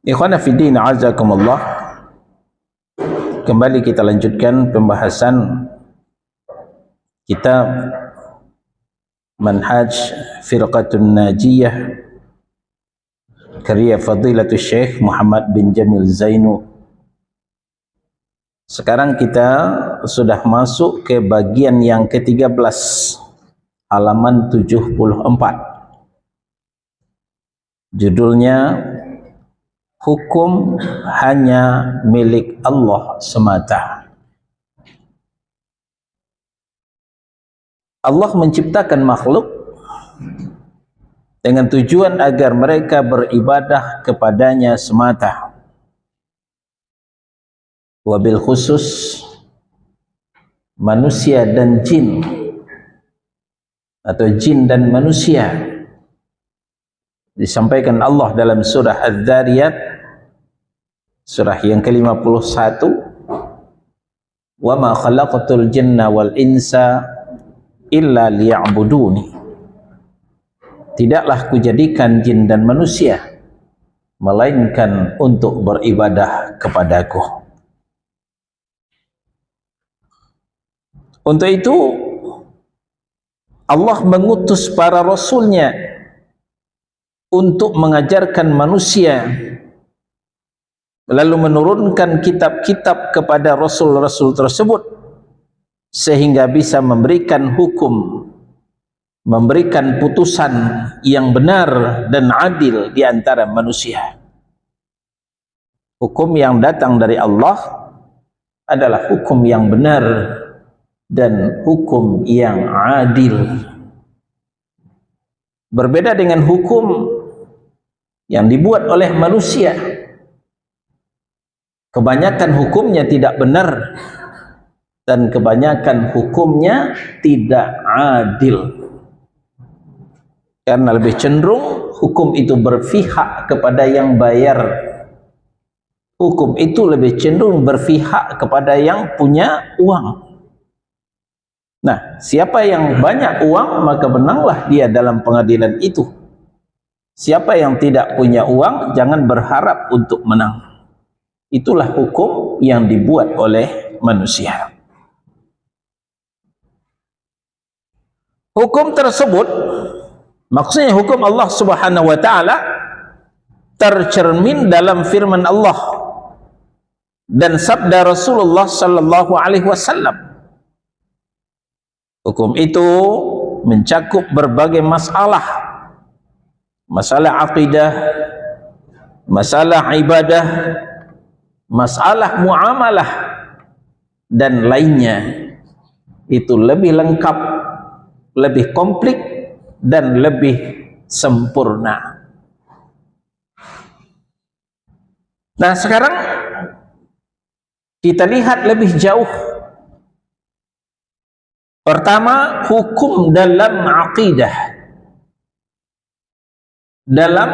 Ikhwana fiddin a'azakumullah. Kembali kita lanjutkan pembahasan kitab Manhaj Firqatun Najiyah karya Fadilatul Syekh Muhammad bin Jamil Zainu. Sekarang kita sudah masuk ke bagian yang ke-13, halaman 74. Judulnya Hukum hanya milik Allah semata. Allah menciptakan makhluk dengan tujuan agar mereka beribadah kepadanya semata. Wabil khusus manusia dan jin, atau jin dan manusia. Disampaikan Allah dalam surah Az-Zariyat, surah yang ke-51, wa ma khalaqatul jinna wal insa illa liya'buduni. Tidaklah kujadikan jin dan manusia melainkan untuk beribadah kepadaku. Untuk itu Allah mengutus para rasulnya untuk mengajarkan manusia, lalu menurunkan kitab-kitab kepada rasul-rasul tersebut sehingga bisa memberikan hukum, memberikan putusan yang benar dan adil di antara manusia. Hukum yang datang dari Allah adalah hukum yang benar dan hukum yang adil. Berbeda dengan hukum yang dibuat oleh manusia. Kebanyakan hukumnya tidak benar dan kebanyakan hukumnya tidak adil. Karena lebih cenderung hukum itu berpihak kepada yang bayar. Hukum itu lebih cenderung berpihak kepada yang punya uang. Nah, siapa yang banyak uang maka menanglah dia dalam pengadilan itu. Siapa yang tidak punya uang jangan berharap untuk menang. Itulah hukum yang dibuat oleh manusia. Hukum tersebut, maksudnya hukum Allah Subhanahu wa taala, tercermin dalam firman Allah dan sabda Rasulullah sallallahu alaihi wasallam. Hukum itu mencakup berbagai masalah. Masalah akidah, masalah ibadah, masalah muamalah dan lainnya. Itu lebih lengkap, lebih komplit dan lebih sempurna. Nah, sekarang kita lihat lebih jauh. Pertama, hukum dalam akidah, dalam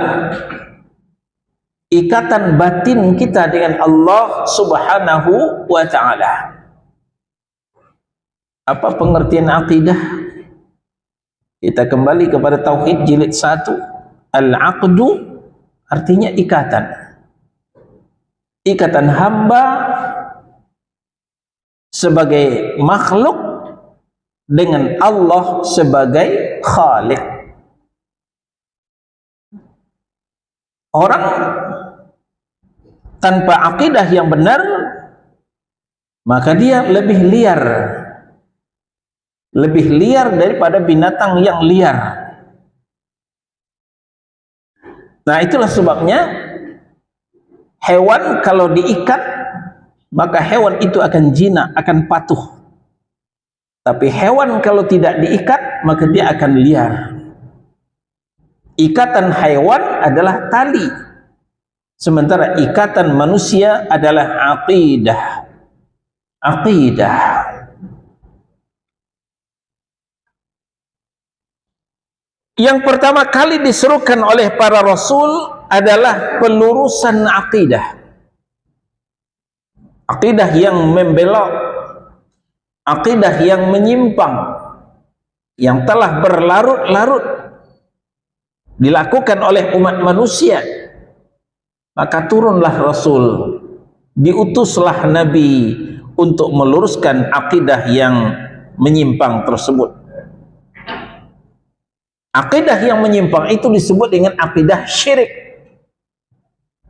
ikatan batin kita dengan Allah Subhanahu wa ta'ala. Apa pengertian akidah? Kita kembali kepada Tauhid jilid 1. Al-aqdu artinya ikatan. Ikatan hamba sebagai makhluk dengan Allah sebagai Khaliq. Orang tanpa akidah yang benar, maka dia lebih liar daripada binatang yang liar. Nah, itulah sebabnya hewan kalau diikat, maka hewan itu akan jinak, akan patuh. Tapi hewan kalau tidak diikat, maka dia akan liar. Ikatan hewan adalah tali, sementara ikatan manusia adalah aqidah. Aqidah. Yang pertama kali diserukan oleh para rasul adalah pelurusan aqidah. Aqidah yang membelok, aqidah yang menyimpang, yang telah berlarut-larut dilakukan oleh umat manusia Maka turunlah Rasul, diutuslah Nabi untuk meluruskan akidah yang menyimpang tersebut. Akidah yang menyimpang itu disebut dengan akidah syirik.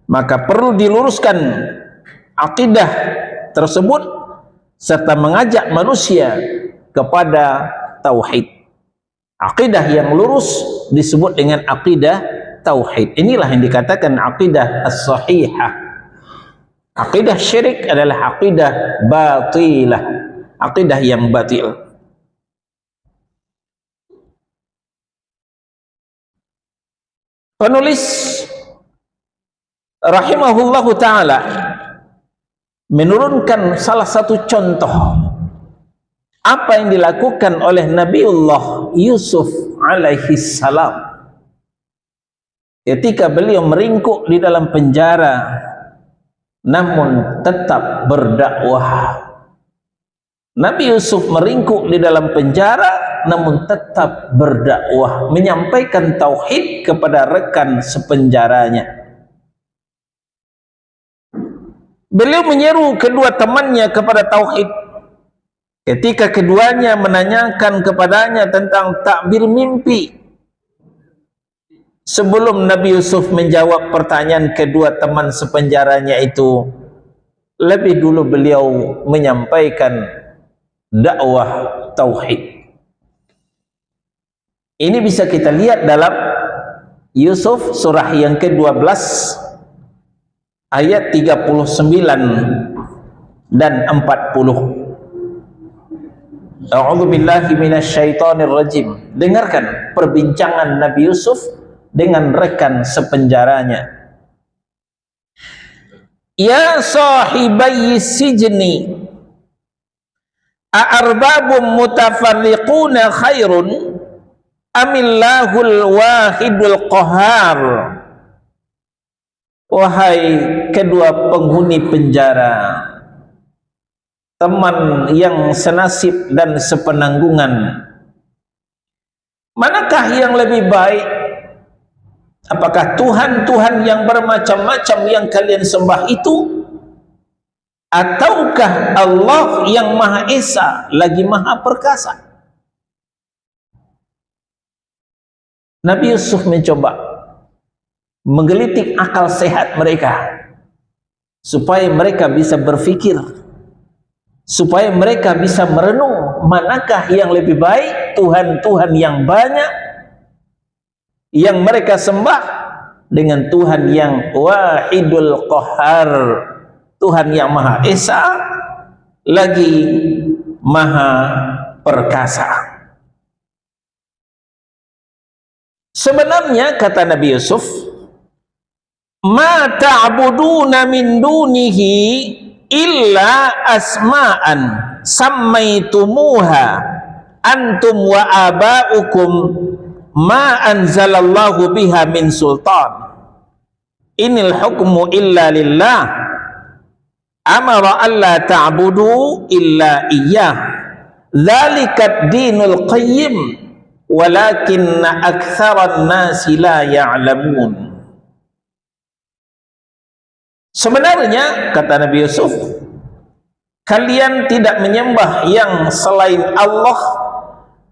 Maka perlu diluruskan akidah tersebut serta mengajak manusia kepada tauhid. Akidah yang lurus disebut dengan akidah tauhid. Inilah yang dikatakan akidah as-sahihah. Akidah syirik adalah akidah batilah, akidah yang batil. Penulis rahimahullahu ta'ala menurunkan salah satu contoh apa yang dilakukan oleh Nabiullah Yusuf alaihi salam ketika beliau meringkuk di dalam penjara namun tetap berdakwah. Nabi Yusuf meringkuk di dalam penjara namun tetap berdakwah, menyampaikan tauhid kepada rekan sepenjaranya. Beliau menyeru kedua temannya kepada tauhid. Ketika keduanya menanyakan kepadanya tentang takbir mimpi, sebelum Nabi Yusuf menjawab pertanyaan kedua teman sepenjaranya itu, lebih dulu beliau menyampaikan dakwah tauhid. Ini bisa kita lihat dalam Yusuf surah yang ke-12 ayat 39 dan 40. A'udzu billahi minasyaitonir rajim. Dengarkan perbincangan Nabi Yusuf dengan rekan sepenjaranya. Ya sahibai sijni, a'arbabum mutafarriquna khairun amillahul wahidul qahar. Wahai kedua penghuni penjara, teman yang senasib dan sepenanggungan, manakah yang lebih baik? Apakah Tuhan-Tuhan yang bermacam-macam yang kalian sembah itu, ataukah Allah yang Maha Esa lagi Maha Perkasa? Nabi Yusuf mencoba menggelitik akal sehat mereka supaya mereka bisa berfikir, supaya mereka bisa merenung manakah yang lebih baik, Tuhan-Tuhan yang banyak yang mereka sembah dengan Tuhan yang wahidul qahar, Tuhan yang Maha Esa lagi Maha Perkasa. Sebenarnya kata Nabi Yusuf, ma ta'buduna min dunihi illa asma'an sammaitumuha antum wa aba'ukum ma anzalallahu biha min sultan, inil hukmu illa lillah amara alla ta'budu illa iyyah dzalika dinul qayyim walakinna aktsaran nasi la ya'lamun. Sebenarnya kata Nabi Yusuf, kalian tidak menyembah yang selain Allah,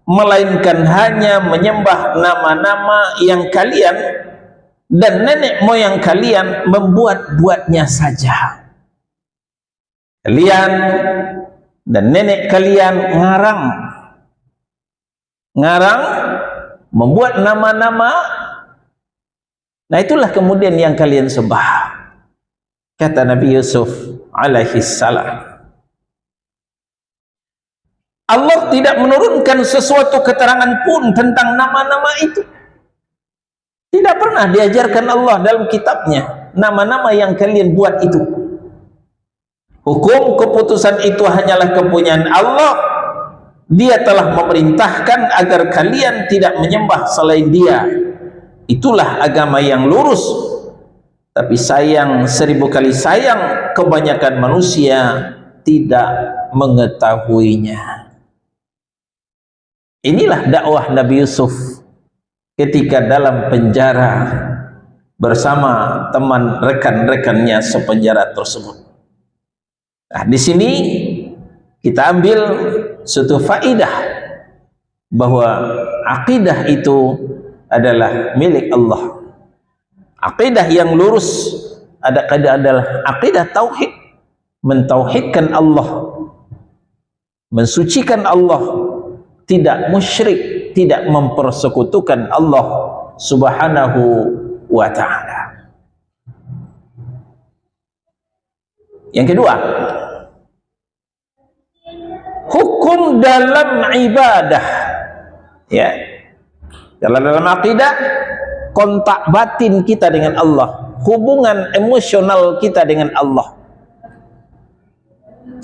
melainkan hanya menyembah nama-nama yang kalian dan nenek moyang kalian membuat-buatnya saja. Kalian dan nenek kalian ngarang membuat nama-nama. Nah itulah kemudian yang kalian sembah, kata Nabi Yusuf alaihi salam. Allah tidak menurunkan sesuatu keterangan pun tentang nama-nama itu. Tidak pernah diajarkan Allah dalam kitabnya nama-nama yang kalian buat itu. Hukum keputusan itu hanyalah kepunyaan Allah. Dia telah memerintahkan agar kalian tidak menyembah selain Dia. Itulah agama yang lurus. Tapi sayang, 1000 kali sayang, kebanyakan manusia tidak mengetahuinya. Inilah dakwah Nabi Yusuf ketika dalam penjara. bersama teman rekan-rekannya sepenjara tersebut. Nah, di sini kita ambil suatu faidah bahwa akidah itu adalah milik Allah. Akidah yang lurus adalah akidah tauhid, mentauhidkan Allah, mensucikan Allah, tidak musyrik, tidak mempersekutukan Allah Subhanahu wa ta'ala. Yang kedua, hukum dalam ibadah, ya, dalam akidah, kontak batin kita dengan Allah, hubungan emosional kita dengan Allah.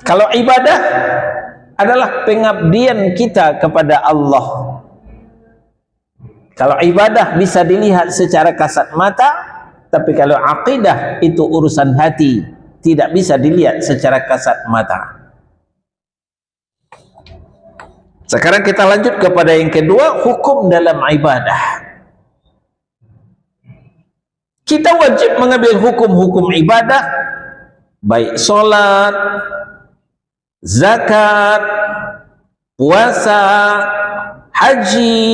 Kalau ibadah adalah pengabdian kita kepada Allah. Kalau ibadah bisa dilihat secara kasat mata, tapi kalau akidah itu urusan hati, tidak bisa dilihat secara kasat mata. Sekarang kita lanjut kepada yang kedua, hukum dalam ibadah. Kita wajib mengambil hukum-hukum ibadah, baik solat, zakat, puasa, haji,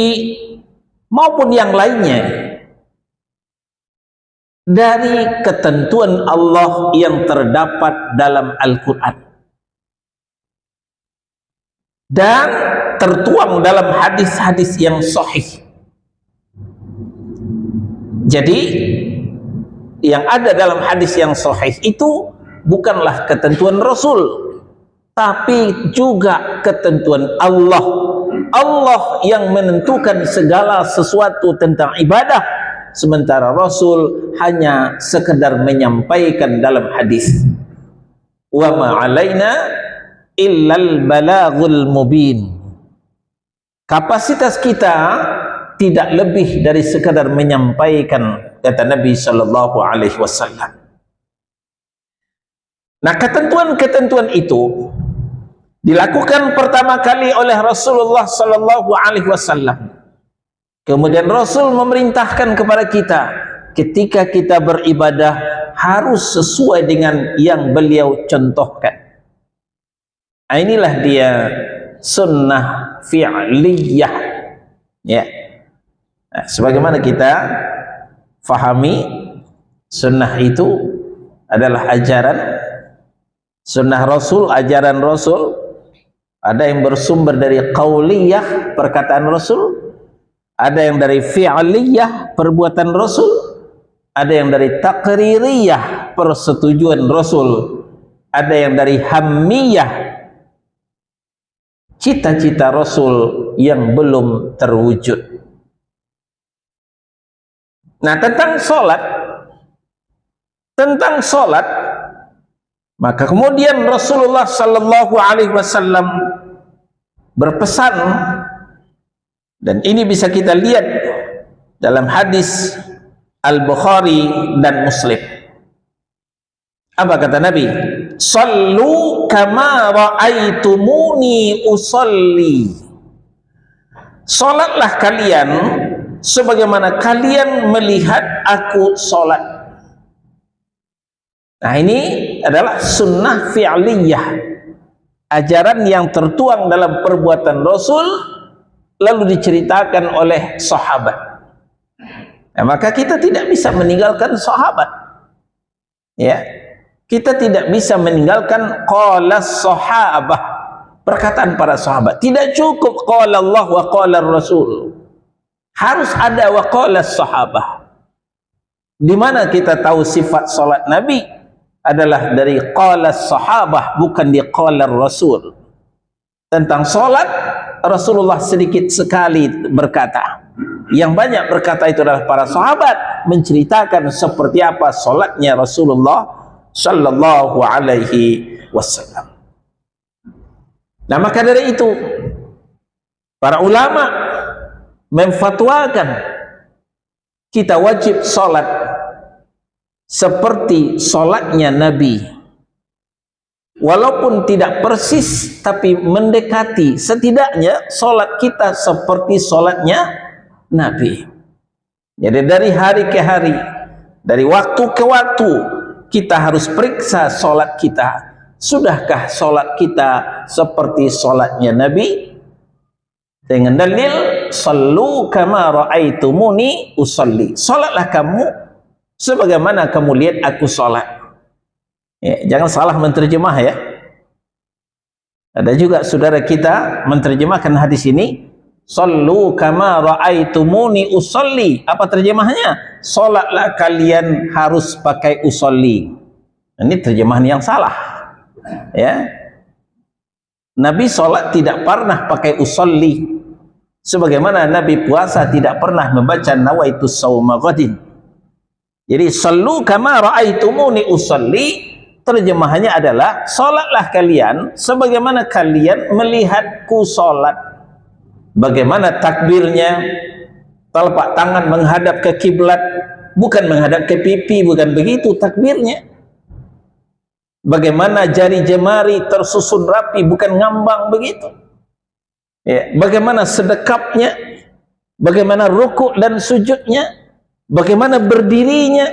maupun yang lainnya, dari ketentuan Allah yang terdapat dalam Al-Quran dan tertuang dalam hadis-hadis yang sahih. Jadi yang ada dalam hadis yang sahih itu bukanlah ketentuan Rasul, tapi juga ketentuan Allah. Allah yang menentukan segala sesuatu tentang ibadah, sementara Rasul hanya sekedar menyampaikan dalam hadis. Wa ma 'alaina illal balaghul mubin. Kapasitas kita tidak lebih dari sekedar menyampaikan, kata Nabi sallallahu alaihi wasallam. Nah, ketentuan-ketentuan itu dilakukan pertama kali oleh Rasulullah sallallahu alaihi wasallam. Kemudian Rasul memerintahkan kepada kita, ketika kita beribadah harus sesuai dengan yang beliau contohkan. Inilah dia sunnah fi'liyah, ya. Nah, sebagaimana kita fahami, sunnah itu adalah ajaran sunnah Rasul, ajaran Rasul. Ada yang bersumber dari qauliyah, perkataan Rasul, ada yang dari fi'liyah, perbuatan Rasul, ada yang dari taqririyah, persetujuan Rasul, ada yang dari hammiyah, cita-cita Rasul yang belum terwujud. Nah, tentang solat, maka kemudian Rasulullah sallallahu alaihi wasallam berpesan, dan ini bisa kita lihat dalam hadis Al-Bukhari dan Muslim. Apa kata Nabi? Sallu kama ra'aitumuni usalli. Salatlah kalian sebagaimana kalian melihat aku salat. Nah, ini adalah sunnah fi'liyah, ajaran yang tertuang dalam perbuatan Rasul lalu diceritakan oleh sahabat. Nah, maka kita tidak bisa meninggalkan sahabat, ya. Kita tidak bisa meninggalkan qala sahabah, perkataan para sahabat. Tidak cukup qala Allah wa qala Rasul, harus ada wa qala sahabah. Di mana kita tahu sifat salat Nabi adalah dari qala sahabah, bukan di qala Rasul. Tentang salat Rasulullah sedikit sekali berkata. Yang banyak berkata itu adalah para sahabat, menceritakan seperti apa salatnya Rasulullah sallallahu alaihi wasallam. Nah, maka dari itu para ulama memfatwakan kita wajib salat seperti salatnya Nabi, walaupun tidak persis tapi mendekati, setidaknya salat kita seperti salatnya Nabi. Jadi dari hari ke hari, Dari waktu ke waktu kita harus periksa solat kita. Sudahkah solat kita seperti solatnya Nabi? Dengan dalil sallu kama ra'aitumuni usalli. Solatlah kamu sebagaimana kamu lihat aku solat. Ya, jangan salah menterjemah ya. Ada juga saudara kita menterjemahkan hadis ini, sallu kama ra'aitumuni usalli. Apa terjemahnya? Solatlah kalian harus pakai usalli. Ini terjemahan yang salah. Ya. Nabi solat tidak pernah pakai usalli. Sebagaimana Nabi puasa tidak pernah membaca nawaitu sauma ghadin. Jadi sallu kama ra'aitumuni usalli, terjemahannya adalah salatlah kalian sebagaimana kalian melihatku salat. Bagaimana takbirnya? Telapak tangan menghadap ke kiblat, bukan menghadap ke pipi, bukan begitu takbirnya. Bagaimana jari jemari tersusun rapi, bukan ngambang begitu. Ya, bagaimana sedekapnya, bagaimana rukuk dan sujudnya, bagaimana berdirinya.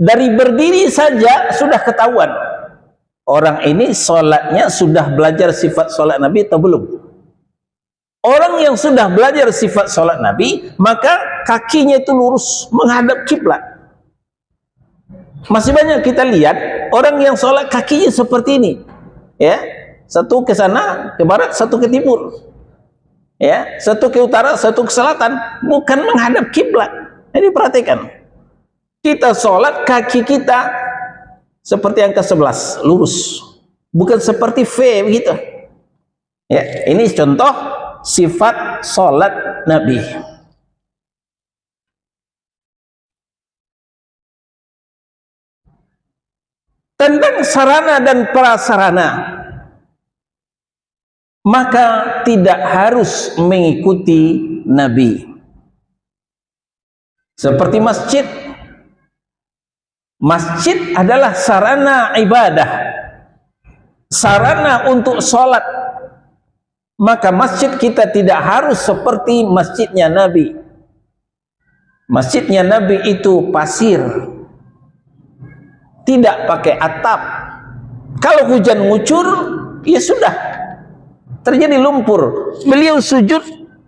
Dari berdiri saja sudah ketahuan orang ini solatnya sudah belajar sifat solat Nabi atau belum. Orang yang sudah belajar sifat solat Nabi, maka kakinya itu lurus menghadap kiblat. Masih banyak kita lihat orang yang solat kakinya seperti ini, ya. Satu ke sana, ke barat, satu ke timur. Ya, satu ke utara, satu ke selatan, bukan menghadap kiblat. Jadi perhatikan. Kita sholat kaki kita seperti angka 11, lurus. Bukan seperti V begitu. Ya, ini contoh sifat sholat Nabi. Tentang sarana dan prasarana, maka tidak harus mengikuti Nabi. Seperti masjid. Masjid adalah sarana ibadah, sarana untuk sholat. Maka masjid kita tidak harus seperti masjidnya Nabi. Masjidnya Nabi itu pasir, tidak pakai atap. Kalau hujan ngucur, ya sudah, terjadi lumpur. Beliau sujud,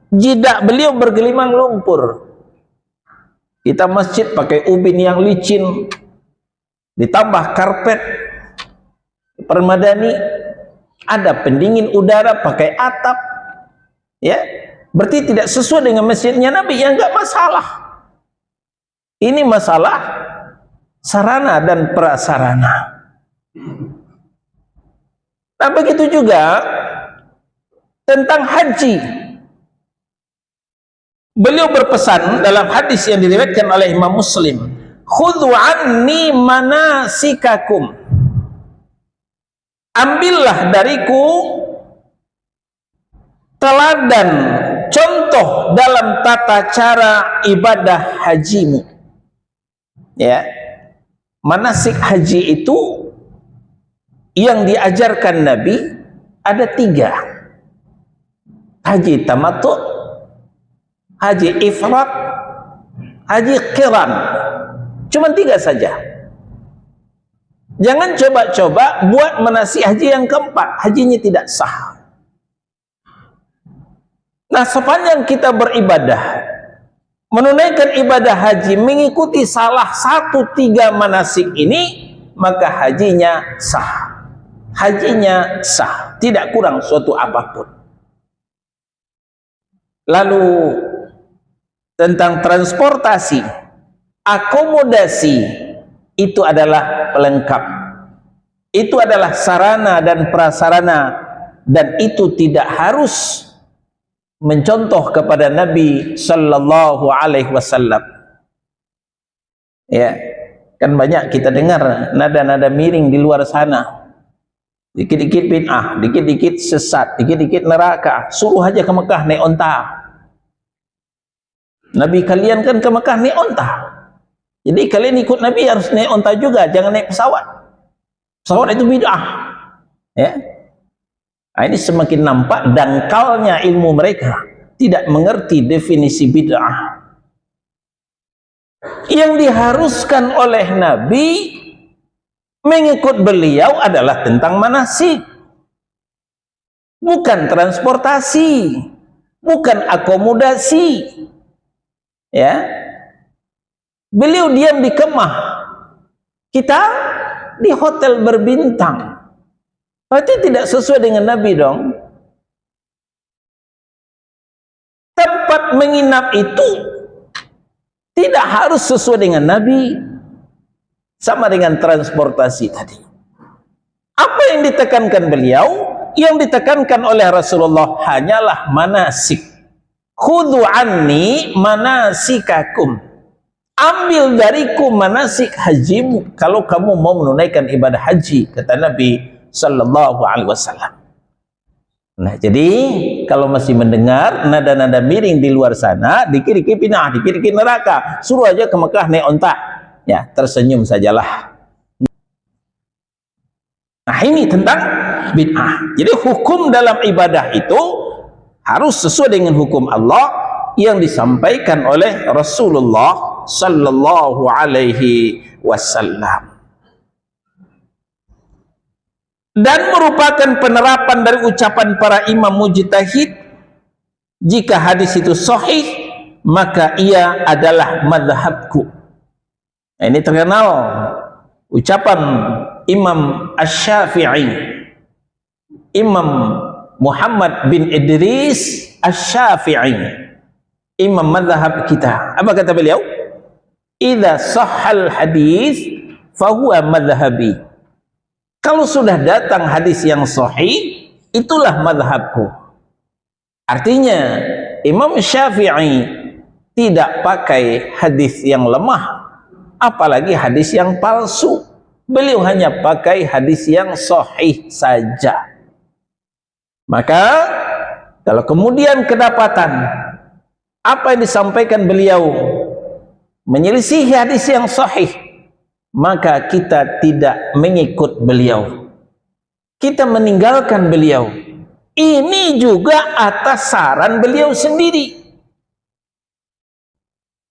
jidak beliau bergelimang lumpur. Kita masjid pakai ubin yang licin, ditambah karpet permadani, ada pendingin udara pakai atap, ya, berarti tidak sesuai dengan masjidnya Nabi. Ya enggak masalah. Ini masalah sarana dan prasarana. Nah, begitu juga tentang haji. Beliau berpesan dalam hadis yang diriwayatkan oleh Imam Muslim, khudhu anni manasikakum, ambillah dariku teladan, contoh dalam tata cara ibadah hajimu. Ya, manasik haji itu yang diajarkan Nabi ada 3. Haji tamattu, haji ifrat, haji qiran. Cuma 3 saja. Jangan coba-coba buat manasik haji yang keempat, hajinya tidak sah. Nah, sepanjang kita beribadah, menunaikan ibadah haji, mengikuti salah satu 3 manasik ini, maka hajinya sah. Hajinya sah, tidak kurang suatu apapun. Lalu tentang transportasi, akomodasi, itu adalah pelengkap. Itu adalah sarana dan prasarana, dan itu tidak harus mencontoh kepada Nabi sallallahu alaihi wasallam. Ya, kan banyak kita dengar nada-nada miring di luar sana. Dikit-dikit bid'ah, dikit-dikit sesat, dikit-dikit neraka. Suruh aja ke Mekah naik onta. Nabi kalian kan ke Mekah naik onta. Jadi kalian ikut Nabi harus naik onta juga, jangan naik pesawat. Pesawat itu bid'ah. Ya. Nah, ini semakin nampak dangkalnya ilmu mereka, tidak mengerti definisi bid'ah. Yang diharuskan oleh Nabi mengikut beliau adalah tentang manasik, bukan transportasi, bukan akomodasi. Ya, beliau diam di kemah, kita di hotel berbintang. Berarti tidak sesuai dengan Nabi dong. Tempat menginap itu tidak harus sesuai dengan Nabi. Sama dengan transportasi tadi. Apa yang ditekankan beliau? Yang ditekankan oleh Rasulullah hanyalah manasik. Khudhu anni manasikakum. Ambil dariku manasik hajimu kalau kamu mau menunaikan ibadah haji, kata Nabi sallallahu alaihi wasallam. Nah, jadi kalau masih mendengar nada-nada miring di luar sana, dikir-dikir pindah, dikir-dikir neraka, suruh aja ke Mekah naik onta. Ya, tersenyum sajalah. Nah, ini tentang bid'ah. Jadi hukum dalam ibadah itu harus sesuai dengan hukum Allah yang disampaikan oleh Rasulullah sallallahu alaihi wasallam. Dan merupakan penerapan dari ucapan para imam mujtahid, jika hadis itu sahih maka ia adalah madhabku. Nah, ini terkenal ucapan Imam Asy-Syafi'i, Imam Muhammad bin Idris Asy-Syafi'i, imam madhab kita. Apa kata beliau? Idza sahhal hadis fahuwa madhhabi. Kalau sudah datang hadis yang sahih, itulah madhabku. Artinya Imam Syafi'i tidak pakai hadis yang lemah, apalagi hadis yang palsu. Beliau hanya pakai hadis yang sahih saja. Maka kalau kemudian kedapatan apa yang disampaikan beliau menyelisih hadis yang sahih, maka kita tidak mengikut beliau, kita meninggalkan beliau. Ini juga atas saran beliau sendiri.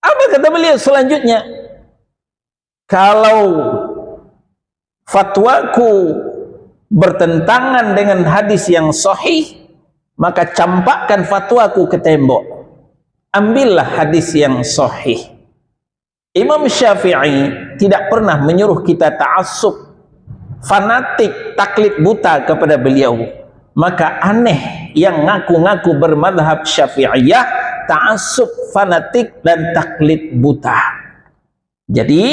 Apa kata beliau selanjutnya? Kalau fatwaku bertentangan dengan hadis yang sahih, maka campakkan fatwaku ke tembok, ambillah hadis yang sahih. Imam Syafi'i tidak pernah menyuruh kita ta'assub, fanatik, taklid buta kepada beliau. Maka aneh yang ngaku-ngaku bermadhab Syafi'iyah, ta'assub, fanatik, dan taklid buta. Jadi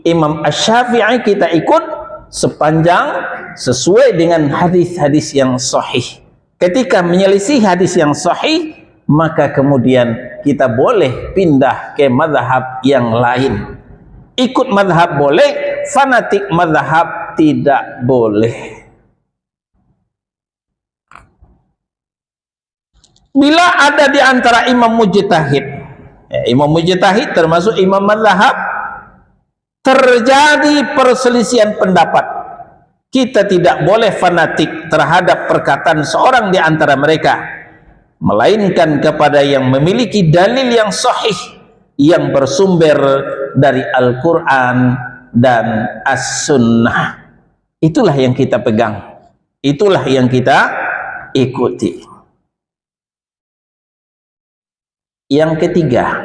Imam Asy-Syafi'i kita ikut sepanjang sesuai dengan hadis-hadis yang sahih. Ketika menyelisih hadis yang sahih, maka kemudian kita boleh pindah ke madhab yang lain. Ikut madhab boleh, fanatik madhab tidak boleh. Bila ada di antara imam mujtahid, imam mujtahid termasuk imam madhab, terjadi perselisihan pendapat, kita tidak boleh fanatik terhadap perkataan seorang di antara mereka, melainkan kepada yang memiliki dalil yang sahih yang bersumber dari Al-Quran dan As-Sunnah. Itulah yang kita pegang, itulah yang kita ikuti. Yang ketiga,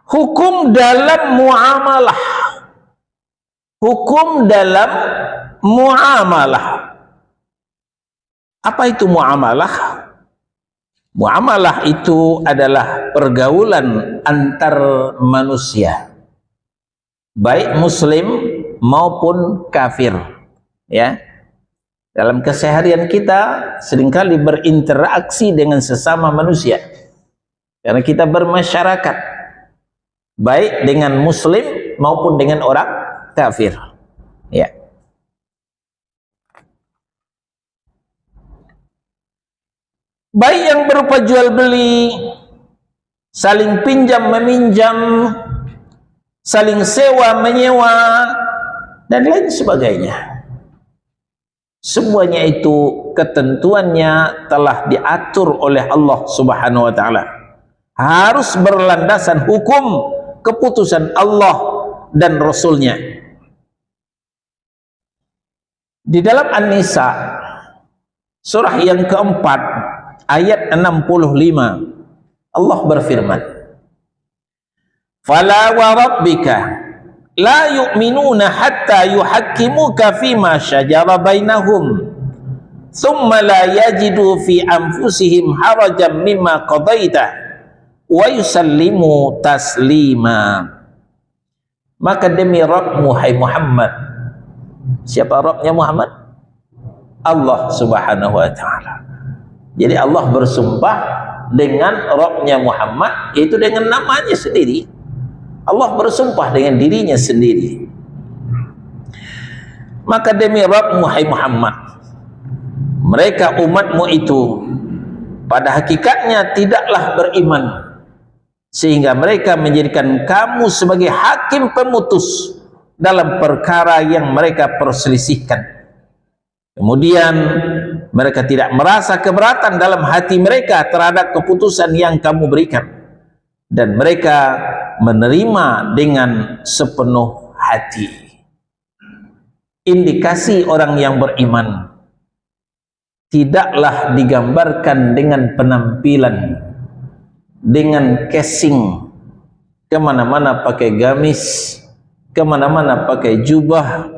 hukum dalam muamalah. Hukum dalam muamalah. Apa itu muamalah? Muamalah itu adalah pergaulan antar manusia, baik muslim maupun kafir. Ya, dalam keseharian kita seringkali berinteraksi dengan sesama manusia, karena kita bermasyarakat, baik dengan muslim maupun dengan orang kafir. Ya. Baik yang berupa jual beli, saling pinjam meminjam, saling sewa menyewa, dan lain sebagainya. Semuanya itu ketentuannya telah diatur oleh Allah Subhanahu wa taala. harus berlandasan hukum keputusan Allah dan Rasulnya. Di dalam An-Nisa surah yang keempat ayat 65 Allah berfirman, "Fala wa rabbika la yu'minuna hatta yuhakkimuka fima syajara bainahum thumma la yajidu fi anfusihim harajan mimma qadaita wa yusallimu taslima." Maka demi Rabbmu hai Muhammad. Siapa Rabbnya Muhammad? Allah Subhanahu wa ta'ala. Jadi Allah bersumpah dengan Rabbnya Muhammad, yaitu dengan namanya sendiri. Allah bersumpah dengan dirinya sendiri. Maka demi Rabbmu hai Muhammad, mereka umatmu itu pada hakikatnya tidaklah beriman, sehingga mereka menjadikan kamu sebagai hakim pemutus dalam perkara yang mereka perselisihkan. Kemudian mereka tidak merasa keberatan dalam hati mereka terhadap keputusan yang kamu berikan, dan mereka menerima dengan sepenuh hati. Indikasi orang yang beriman tidaklah digambarkan dengan penampilan, dengan casing, kemana-mana pakai gamis, kemana-mana pakai jubah,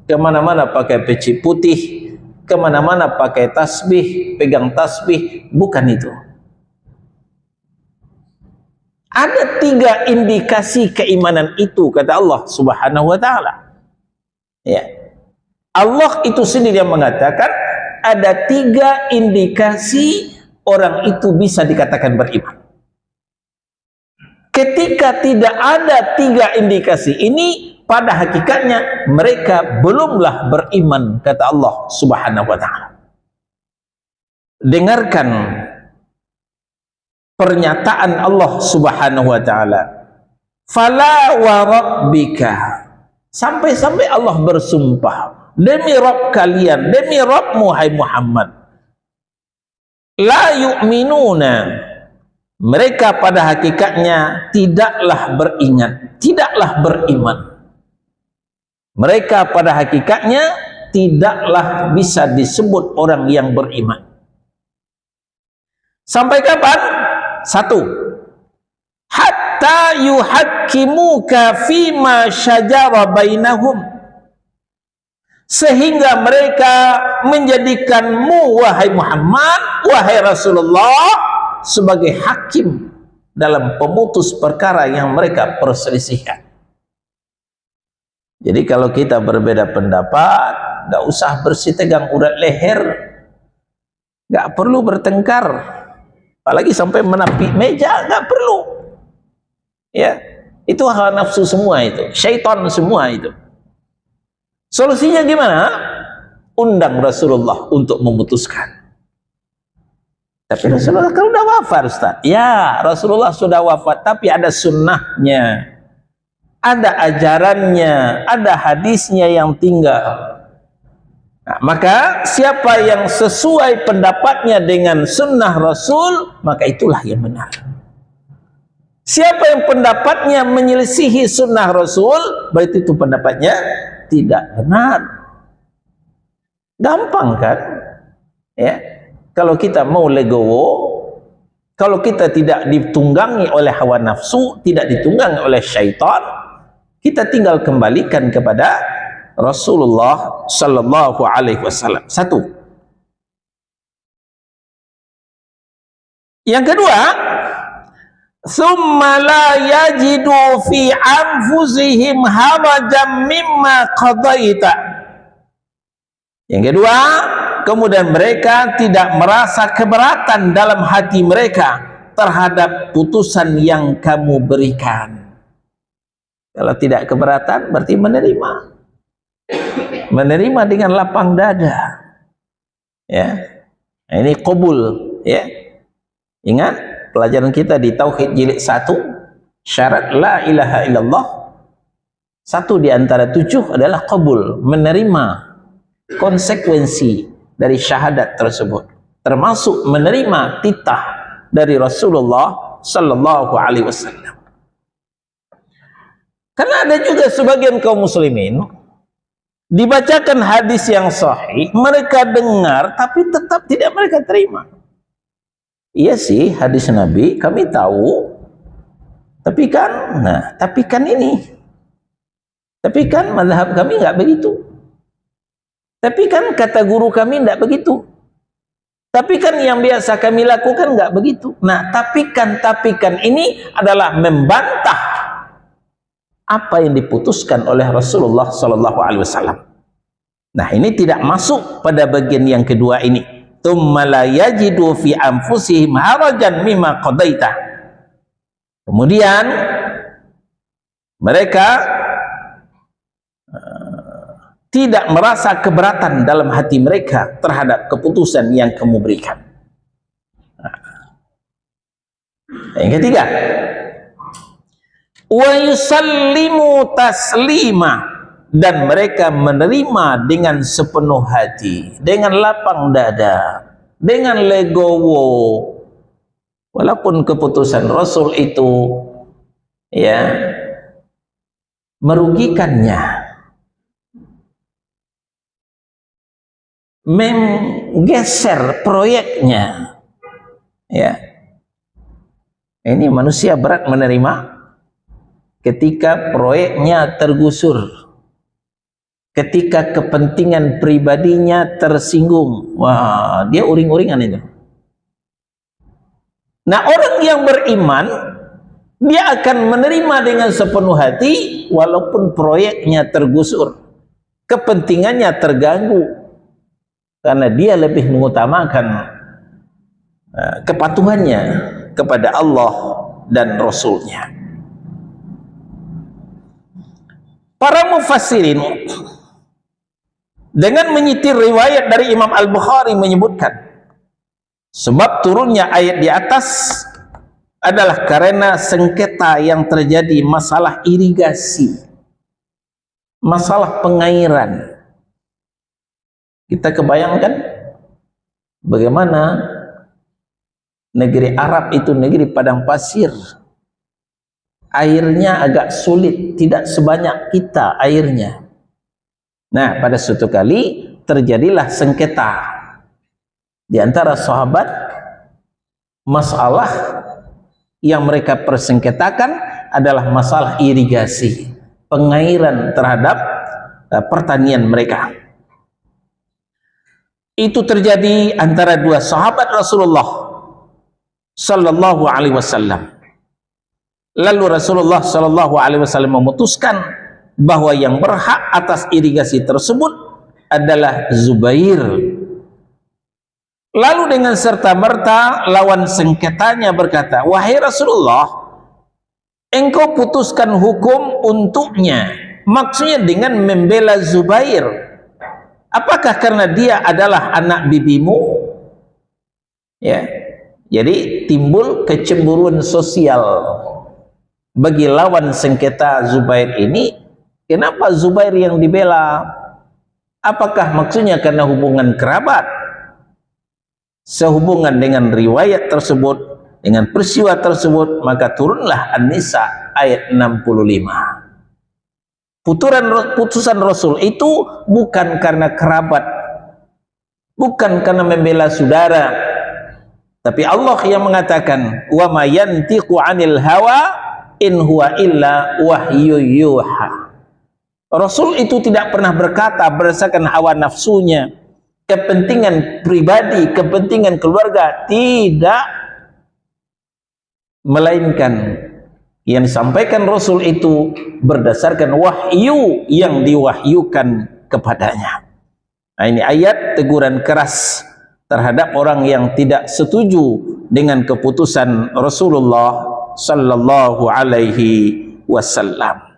kemana-mana pakai peci putih, kemana-mana pakai tasbih, pegang tasbih. Bukan itu. Ada 3 indikasi keimanan itu, kata Allah Subhanahu wa ta'ala. Ya. Allah itu sendiri yang mengatakan ada 3 indikasi orang itu bisa dikatakan beriman. Ketika tidak ada 3 indikasi ini, pada hakikatnya mereka belumlah beriman, kata Allah Subhanahu wa ta'ala. Dengarkan pernyataan Allah Subhanahu wa ta'ala, "Fala wa rabbika." Sampai-sampai Allah bersumpah, demi Rabb kalian, demi Rabbmu hai Muhammad, la yu'minuna, mereka pada hakikatnya tidaklah beriman. Mereka pada hakikatnya tidaklah bisa disebut orang yang beriman. Sampai kapan? 1. Hatta yuhakkimuka fima syajara bainahum, sehingga mereka menjadikanmu wahai Muhammad, wahai Rasulullah, sebagai hakim dalam pemutus perkara yang mereka perselisihkan. Jadi kalau kita berbeda pendapat, gak usah bersih tegang urat leher, gak perlu bertengkar, apalagi sampai menapik meja, gak perlu. Ya, itu hawa nafsu semua, itu syaitan semua itu. Solusinya gimana? Undang Rasulullah untuk memutuskan. Tapi Rasulullah kan sudah wafat, Ustaz. Ya, Rasulullah sudah wafat, tapi ada sunnahnya, ada ajarannya, ada hadisnya yang tinggal. Nah, maka siapa yang sesuai pendapatnya dengan sunnah Rasul, maka itulah yang benar. Siapa yang pendapatnya menyelisihi sunnah Rasul, berarti itu pendapatnya tidak benar. Gampang kan? Ya. Kalau kita mau legowo, kalau kita tidak ditunggangi oleh hawa nafsu, tidak ditunggangi oleh syaitan, kita tinggal kembalikan kepada Rasulullah sallallahu alaihi wasallam. 1. Yang kedua, thumma la yajidu fi anfusihim harajan mimma qadaita. Yang kedua, kemudian mereka tidak merasa keberatan dalam hati mereka terhadap putusan yang kamu berikan. Kalau tidak keberatan berarti menerima. Menerima dengan lapang dada. Ya. Nah, ini qabul, ya. Ingat pelajaran kita di Tauhid jilid 1, syarat la ilaha illallah. 1 di antara 7 adalah qabul, menerima konsekuensi dari syahadat tersebut, termasuk menerima titah dari Rasulullah sallallahu alaihi wasallam. Karena ada juga sebagian kaum muslimin dibacakan hadis yang sahih, mereka dengar tapi tetap tidak mereka terima. Iya sih, hadis Nabi kami tahu, tapi kan mazhab kami nggak begitu. Tapi kan kata guru kami nggak begitu. Tapi kan yang biasa kami lakukan nggak begitu. Nah, tapi kan ini adalah membantah apa yang diputuskan oleh Rasulullah sallallahu alaihi wasallam. Nah, ini tidak masuk pada bagian yang kedua ini. Tsumma la yajidu fi anfusihim harajan mimma qadaita. Kemudian mereka tidak merasa keberatan dalam hati mereka terhadap keputusan yang kamu berikan. Yang ketiga, wa yusallimu taslima, dan mereka menerima dengan sepenuh hati, dengan lapang dada, dengan legowo, walaupun keputusan Rasul itu ya merugikannya, menggeser proyeknya, ya. Ini manusia berat menerima ketika proyeknya tergusur, ketika kepentingan pribadinya tersinggung. Wah, dia uring-uringan itu. Nah, orang yang beriman, dia akan menerima dengan sepenuh hati walaupun proyeknya tergusur, kepentingannya terganggu, karena dia lebih mengutamakan kepatuhannya kepada Allah dan Rasulnya. Para mufassirin dengan menyitir riwayat dari Imam Al-Bukhari menyebutkan sebab turunnya ayat di atas adalah karena sengketa yang terjadi, masalah irigasi, masalah pengairan. Kita kebayangkan bagaimana negeri Arab itu negeri padang pasir, airnya agak sulit, tidak sebanyak kita airnya. Nah, pada suatu kali terjadilah sengketa di antara sahabat, masalah yang mereka persengketakan adalah masalah irigasi, pengairan terhadap pertanian mereka. Itu terjadi antara dua sahabat Rasulullah sallallahu alaihi wasallam. Lalu Rasulullah sallallahu alaihi wasallam memutuskan bahwa yang berhak atas irigasi tersebut adalah Zubair. Lalu dengan serta-merta lawan sengketanya berkata, "Wahai Rasulullah, engkau putuskan hukum untuknya." Maksudnya dengan membela Zubair. Apakah karena dia adalah anak bibimu? Ya. Jadi timbul kecemburuan sosial bagi lawan sengketa Zubair ini. Kenapa Zubair yang dibela? Apakah maksudnya karena hubungan kerabat? Sehubungan dengan riwayat tersebut, dengan peristiwa tersebut, maka turunlah An-Nisa ayat 65. Putusan Rasul itu bukan karena kerabat, bukan karena membela saudara, tapi Allah yang mengatakan, wa ma yantiqu 'anil hawa in huwa illa wahyu yuha. Rasul itu tidak pernah berkata berdasarkan hawa nafsunya, kepentingan pribadi, kepentingan keluarga, tidak, melainkan yang disampaikan Rasul itu berdasarkan wahyu yang diwahyukan kepadanya. Nah, ini ayat teguran keras terhadap orang yang tidak setuju dengan keputusan Rasulullah sallallahu alaihi wasallam.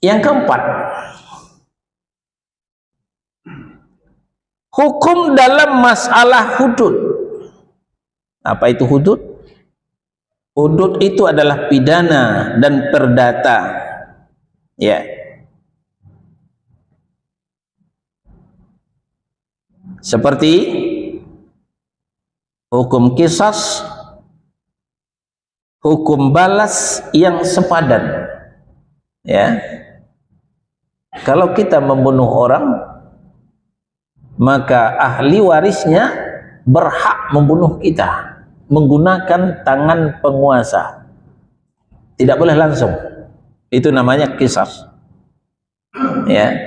Yang keempat, hukum dalam masalah hudud. Apa itu hudud? Hudud itu adalah pidana dan perdata. Ya. Seperti hukum qisas, hukum balas yang sepadan. Ya, kalau kita membunuh orang, maka ahli warisnya berhak membunuh kita menggunakan tangan penguasa, tidak boleh langsung. Itu namanya qisas. Ya,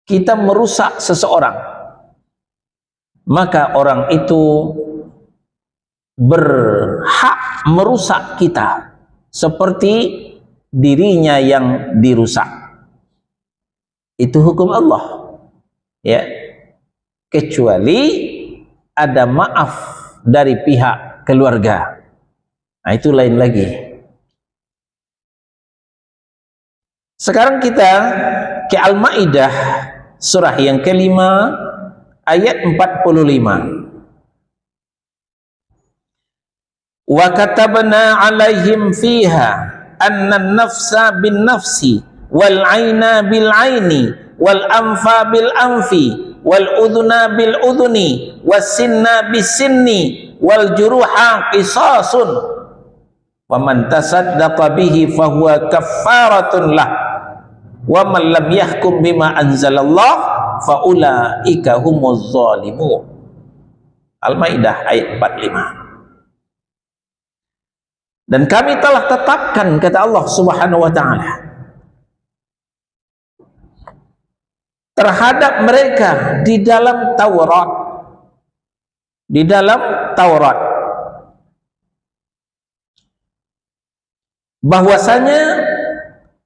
kita merusak seseorang, maka orang itu berhak merusak kita seperti dirinya yang dirusak. Itu hukum Allah. Ya, kecuali ada maaf dari pihak keluarga, nah itu lain lagi. Sekarang kita ke Al-Maidah surah yang kelima ayat 45. Wa katabna alaihim fiha anna an-nafsa bin nafsi wal 'aina bil 'aini wal anfa bil anfi wal udhuna bil udhuni was sinna bis sinni wal juruha qisasun wa man tasaddaqa bihi fahuwa kaffaratun lah wa man lam yahkum bima anzalallah fa ulaika humuz zalimun. Al-Maidah ayat 45. Dan kami telah tetapkan, kata Allah Subhanahu wa ta'ala, terhadap mereka di dalam Taurat, bahwasanya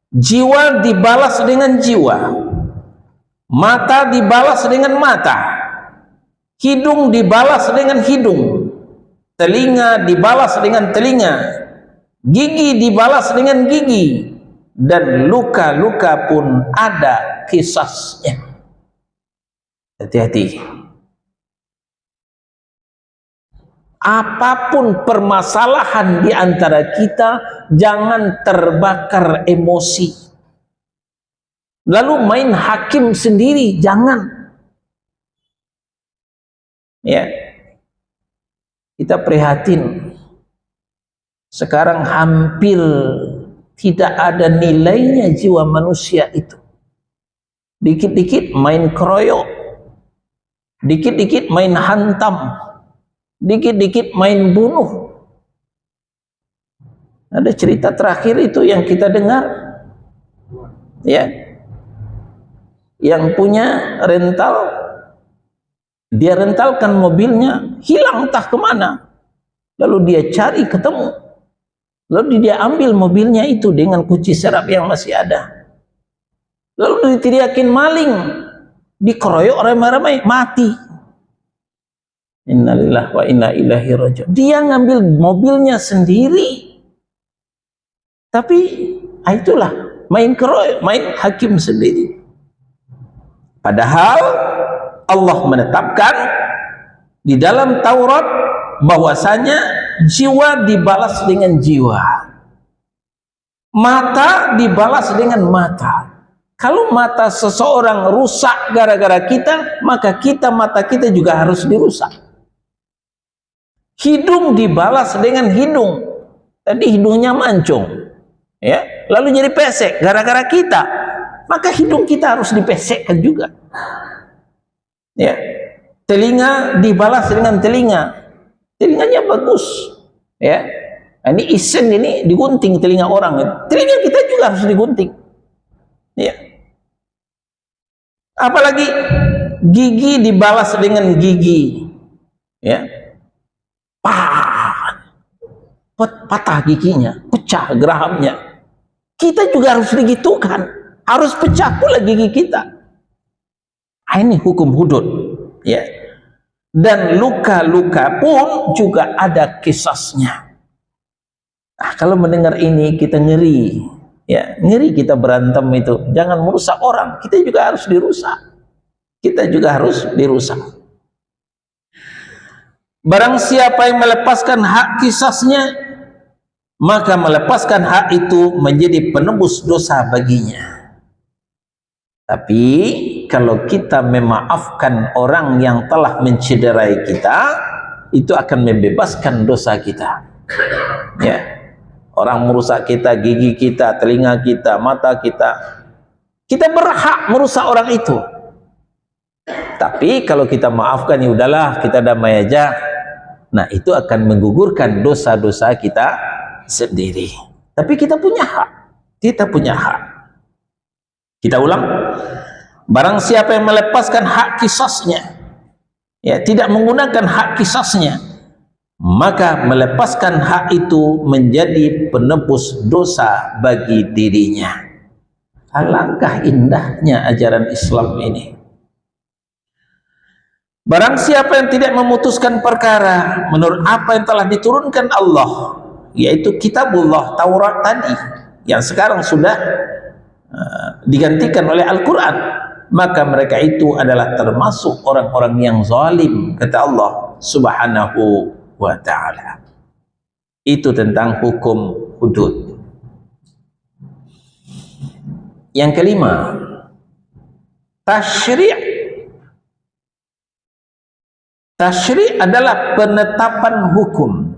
jiwa dibalas dengan jiwa, mata dibalas dengan mata, hidung dibalas dengan hidung, telinga dibalas dengan telinga, gigi dibalas dengan gigi, dan luka-luka pun ada qisasnya. Hati-hati. Apapun permasalahan di antara kita, jangan terbakar emosi, lalu main hakim sendiri, jangan. Ya, kita prihatin. Sekarang hampir tidak ada nilainya jiwa manusia itu. Dikit-dikit main keroyok, dikit-dikit main hantam, dikit-dikit main bunuh. Ada cerita terakhir itu yang kita dengar, ya, yang punya rental, dia rentalkan mobilnya, hilang entah kemana, lalu dia cari ketemu, lalu dia ambil mobilnya itu dengan kunci serap yang masih ada, lalu diteriakin maling, dikeroyok ramai-ramai, mati. Innalillahi wa inna ilaihi raji'un. Dia ngambil mobilnya sendiri, tapi itulah main keroyok, main hakim sendiri. Padahal Allah menetapkan di dalam Taurat bahwasanya jiwa dibalas dengan jiwa, mata dibalas dengan mata. Kalau mata seseorang rusak gara-gara kita, maka mata kita juga harus dirusak. Hidung dibalas dengan hidung. Tadi hidungnya mancung, ya, lalu jadi pesek gara-gara kita, maka hidung kita harus dipesekkan juga. Ya, telinga dibalas dengan telinga, telinganya bagus, ya. Ini isen, ini digunting telinga orang, telinga kita juga harus digunting, ya. Apalagi gigi dibalas dengan gigi, ya, patah giginya, pecah gerahamnya, kita juga harus digitukan, harus pecah pula gigi kita. Ini hukum hudud, ya. Dan luka-luka pun juga ada kisasnya. Kalau mendengar ini kita ngeri, ya, ngeri kita berantem itu. Jangan merusak orang, kita juga harus dirusak. Kita juga harus dirusak. Barang siapa yang melepaskan hak kisasnya, maka melepaskan hak itu menjadi penebus dosa baginya. Tapi kalau kita memaafkan orang yang telah mencederai kita, itu akan membebaskan dosa kita. Ya, orang merusak kita, gigi kita, telinga kita, mata kita, kita berhak merusak orang itu. Tapi kalau kita maafkan, ya udahlah, kita damai aja, nah itu akan menggugurkan dosa-dosa kita sendiri. Tapi kita punya hak, kita punya hak. Kita ulang, barang siapa yang melepaskan hak kisasnya, ya, tidak menggunakan hak kisasnya, maka melepaskan hak itu menjadi penebus dosa bagi dirinya. Alangkah indahnya ajaran Islam ini. Barang siapa yang tidak memutuskan perkara menurut apa yang telah diturunkan Allah, yaitu kitabullah, Taurat tadi, yang sekarang sudah digantikan oleh Al-Quran, maka mereka itu adalah termasuk orang-orang yang zalim, kata Allah Subhanahu wa ta'ala. Itu tentang hukum hudud. Yang kelima, tasyri'. Tasyri' adalah penetapan hukum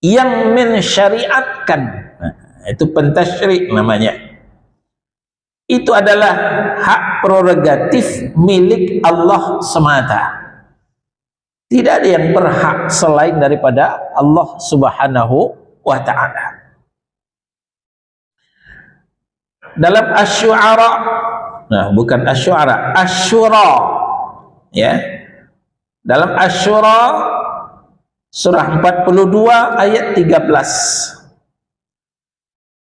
yang mensyariatkan. Itu pentasyri' namanya. Itu adalah hak prerogatif milik Allah semata. Tidak ada yang berhak selain daripada Allah Subhanahu wa ta'ala. Dalam Asy-Syu'ara, nah bukan Asy-Syu'ara, Asy-Syura, ya. Dalam Asy-Syura surah 42 ayat 13.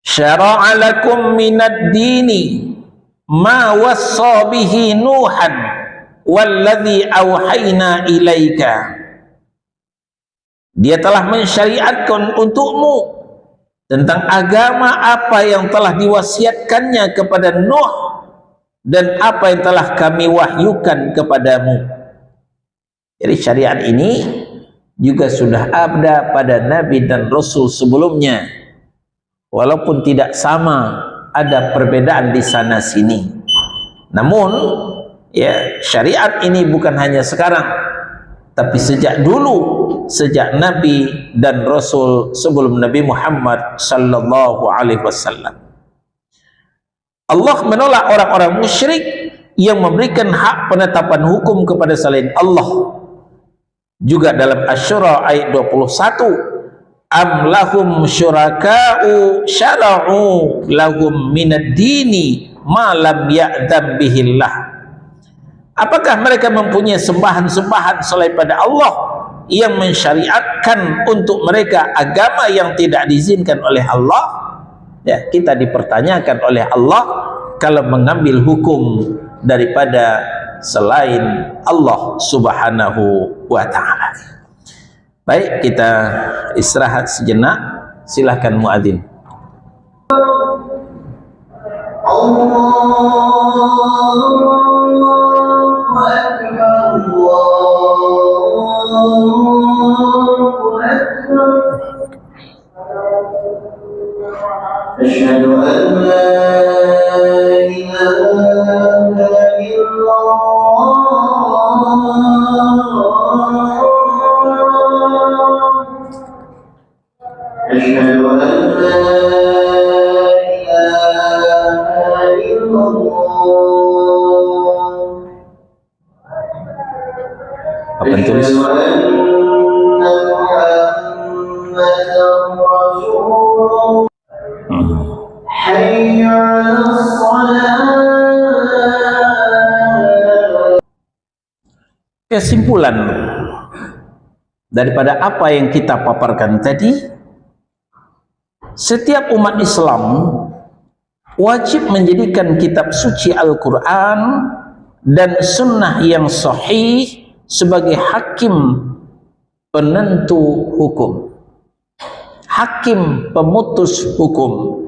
Syara'a lakum minad dini ma wassa bihi Nuhan walladzi auhayna ilaika. Dia telah mensyariatkan untukmu tentang agama apa yang telah diwasiatkannya kepada Nuh dan apa yang telah kami wahyukan kepadamu. Jadi syariat ini juga sudah ada pada Nabi dan Rasul sebelumnya, walaupun tidak sama, ada perbedaan di sana sini. Namun ya, syariat ini bukan hanya sekarang, tapi sejak dulu, sejak Nabi dan Rasul sebelum Nabi Muhammad sallallahu alaihi wasallam. Allah menolak orang-orang musyrik yang memberikan hak penetapan hukum kepada selain Allah. Juga dalam Asy-Syura ayat 21, am lahum syuraka'u syara'u lahum minad dini ma lam ya'dam bihillah. Apakah mereka mempunyai sembahan-sembahan selain pada Allah yang mensyariatkan untuk mereka agama yang tidak diizinkan oleh Allah? Ya, kita dipertanyakan oleh Allah kalau mengambil hukum daripada selain Allah Subhanahu wa ta'ala. Baik, kita istirahat sejenak. Silahkan muadzin. Asyhadu an la ilaha أشهد أن لا إله إلا الله. Apa yang tulis? أشهد أن محمدا رسول الله. حي على الصلاة. Kesimpulan daripada apa yang kita paparkan tadi, setiap umat Islam wajib menjadikan kitab suci Al-Quran dan sunnah yang sahih sebagai hakim penentu hukum, hakim pemutus hukum.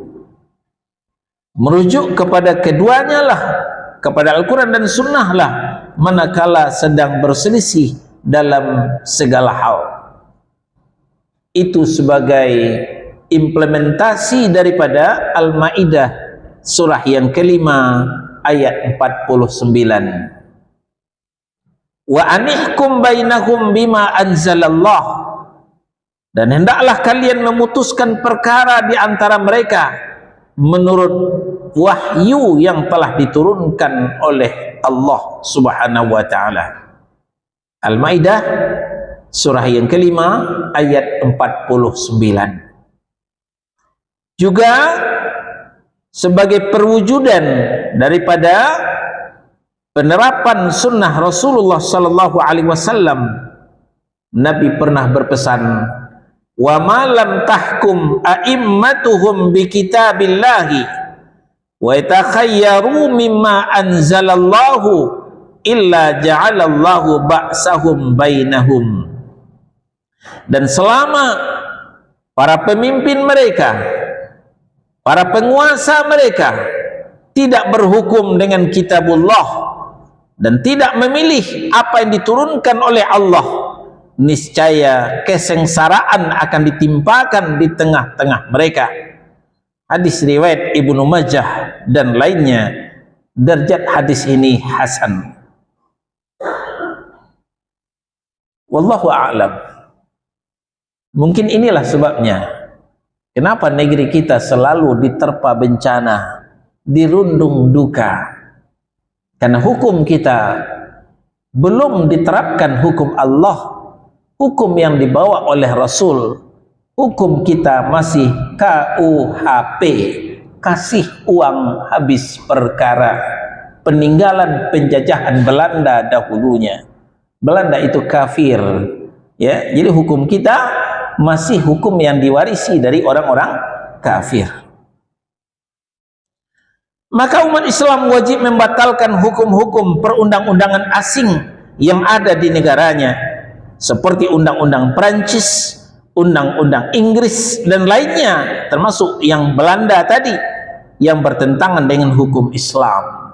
Merujuk kepada keduanya lah, kepada Al-Quran dan sunnah lah, manakala sedang berselisih dalam segala hal. Itu sebagai implementasi daripada Al-Maidah surah yang kelima ayat 49. wa anihkum bainahum bima anzalallah, dan hendaklah kalian memutuskan perkara di antara mereka menurut wahyu yang telah diturunkan oleh Allah Subhanahu wa taala. Al-Maidah surah yang kelima ayat 49. Juga sebagai perwujudan daripada penerapan sunnah Rasulullah sallallahu alaihi wasallam, Nabi pernah berpesan, wa ma lam tahkum a'immatuhum bi kitabillahi wa yatakhayyaru mimma anzalallahu illa ja'alallahu ba'sahum bainahum. Dan selama para pemimpin mereka, para penguasa mereka tidak berhukum dengan kitabullah dan tidak memilih apa yang diturunkan oleh Allah, niscaya kesengsaraan akan ditimpakan di tengah-tengah mereka. Hadis riwayat Ibnu Majah dan lainnya. Derajat hadis ini hasan. Wallahu a'lam. Mungkin inilah sebabnya kenapa negeri kita selalu diterpa bencana, dirundung duka, karena hukum kita belum diterapkan hukum Allah, hukum yang dibawa oleh Rasul. Hukum kita masih KUHP, kasih uang habis perkara, peninggalan penjajahan Belanda dahulunya. Belanda itu kafir, ya. Jadi hukum kita masih hukum yang diwarisi dari orang-orang kafir. Maka umat Islam wajib membatalkan hukum-hukum perundang-undangan asing yang ada di negaranya, seperti undang-undang Perancis, undang-undang Inggris dan lainnya, termasuk yang Belanda tadi yang bertentangan dengan hukum Islam.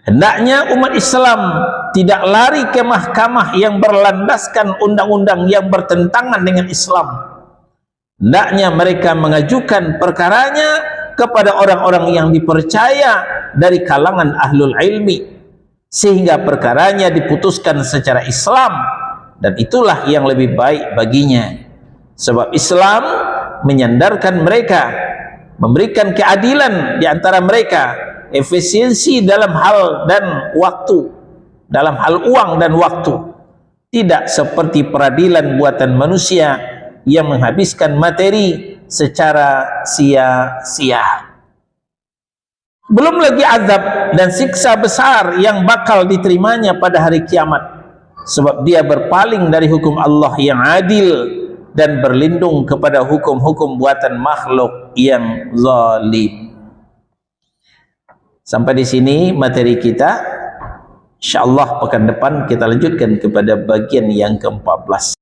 Hendaknya umat Islam tidak lari ke mahkamah yang berlandaskan undang-undang yang bertentangan dengan Islam. Hendaknya mereka mengajukan perkaranya kepada orang-orang yang dipercaya dari kalangan ahlul ilmi, sehingga perkaranya diputuskan secara Islam, dan itulah yang lebih baik baginya. Sebab Islam menyandarkan mereka, memberikan keadilan di antara mereka, efisiensi dalam hal dan waktu, dalam hal uang dan waktu. Tidak seperti peradilan buatan manusia yang menghabiskan materi secara sia-sia. Belum lagi azab dan siksa besar yang bakal diterimanya pada hari kiamat, sebab dia berpaling dari hukum Allah yang adil dan berlindung kepada hukum-hukum buatan makhluk yang zalim. Sampai di sini materi kita. InsyaAllah pekan depan kita lanjutkan kepada bagian yang ke-14.